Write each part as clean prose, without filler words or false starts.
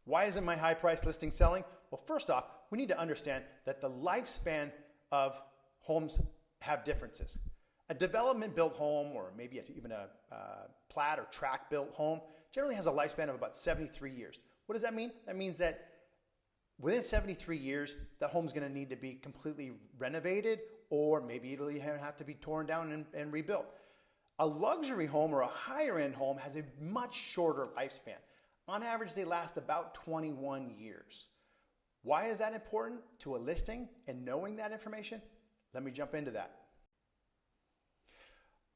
Why isn't my high price listing selling? Well, first off, we need to understand that the lifespan of homes have differences. A development built home, or maybe even a plat or tract built home, generally has a lifespan of about 73 years. What does that mean? That means that within 73 years, that home's going to need to be completely renovated, or maybe it'll even have to be torn down and rebuilt. A luxury home or a higher end home has a much shorter lifespan. On average, they last about 21 years. Why is that important to a listing and knowing that information? Let me jump into that.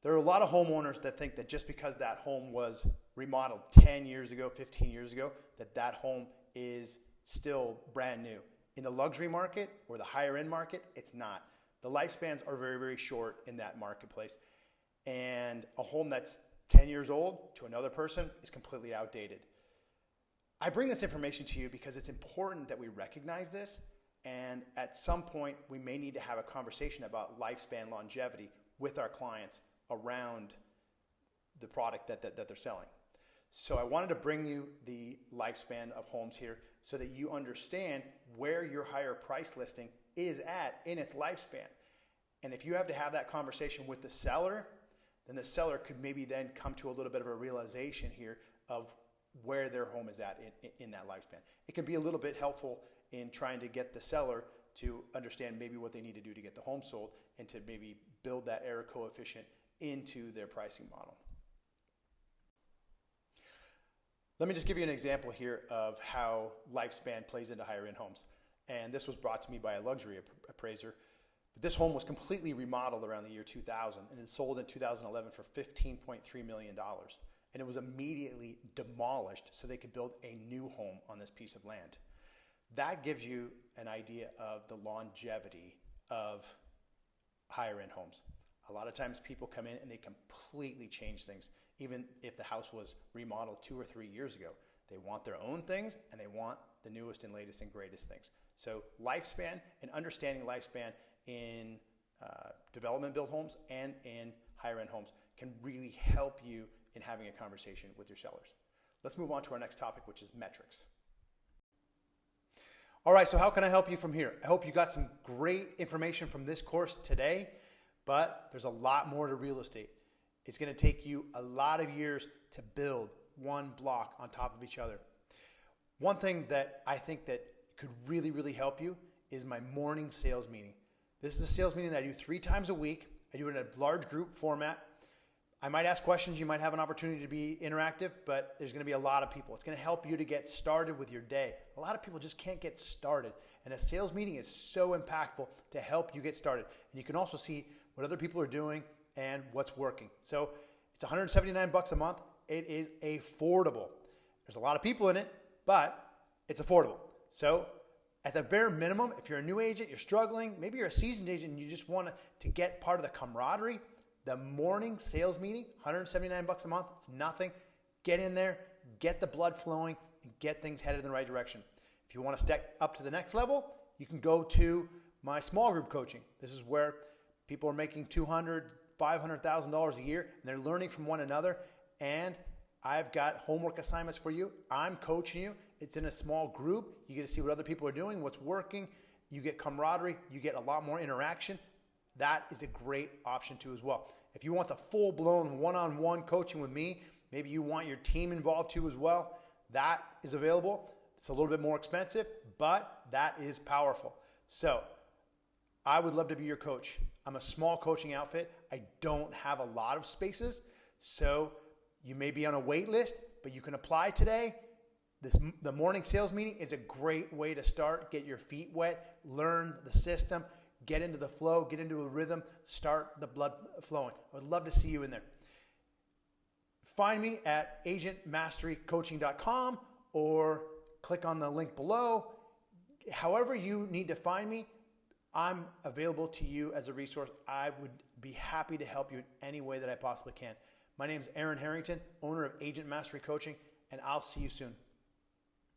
There are a lot of homeowners that think that just because that home was remodeled 10 years ago, 15 years ago, that home is still brand new. In the luxury market or the higher end market, it's not. The lifespans are very, very short in that marketplace. And a home that's 10 years old to another person is completely outdated. I bring this information to you because it's important that we recognize this, and at some point we may need to have a conversation about lifespan longevity with our clients around the product that they're selling. So I wanted to bring you the lifespan of homes here so that you understand where your higher price listing is at in its lifespan. And if you have to have that conversation with the seller, then the seller could maybe then come to a little bit of a realization here of where their home is at in that lifespan. It can be a little bit helpful in trying to get the seller to understand maybe what they need to do to get the home sold and to maybe build that error coefficient into their pricing model. Let me just give you an example here of how lifespan plays into higher end homes. And this was brought to me by a luxury appraiser. This home was completely remodeled around the year 2000 and it sold in 2011 for $15.3 million. And it was immediately demolished so they could build a new home on this piece of land. That gives you an idea of the longevity of higher end homes. A lot of times people come in and they completely change things. Even if the house was remodeled 2 or 3 years ago, they want their own things and they want the newest and latest and greatest things. So lifespan and understanding lifespan in development built homes and in higher end homes can really help you in having a conversation with your sellers. Let's move on to our next topic, which is metrics. All right, so how can I help you from here? I hope you got some great information from this course today, but there's a lot more to real estate. It's going to take you a lot of years to build one block on top of each other. One thing that I think that could really, really help you is my morning sales meeting. This is a sales meeting that I do 3 times a week. I do it in a large group format. I might ask questions. You might have an opportunity to be interactive, but there's going to be a lot of people. It's going to help you to get started with your day. A lot of people just can't get started, and a sales meeting is so impactful to help you get started. And you can also see what other people are doing and what's working. So it's $179 a month. It is affordable. There's a lot of people in it, but it's affordable. So at the bare minimum, if you're a new agent, you're struggling, maybe you're a seasoned agent and you just want to get part of the camaraderie, the morning sales meeting, $179 a month, it's nothing. Get in there, get the blood flowing, and get things headed in the right direction. If you want to step up to the next level, you can go to my small group coaching. This is where people are making $200,000, $500,000 a year, and they're learning from one another. And I've got homework assignments for you. I'm coaching you. It's in a small group. You get to see what other people are doing, what's working. You get camaraderie. You get a lot more interaction. That is a great option too as well. If you want the full-blown one-on-one coaching with me, maybe you want your team involved too as well, that is available. It's a little bit more expensive, but that is powerful. So I would love to be your coach. I'm a small coaching outfit. I don't have a lot of spaces, so you may be on a wait list, but you can apply today. The morning sales meeting is a great way to start, get your feet wet, learn the system, get into the flow, get into a rhythm, start the blood flowing. I would love to see you in there. Find me at agentmasterycoaching.com or click on the link below. However you need to find me, I'm available to you as a resource. I would be happy to help you in any way that I possibly can. My name is Aaron Harrington, owner of Agent Mastery Coaching, and I'll see you soon.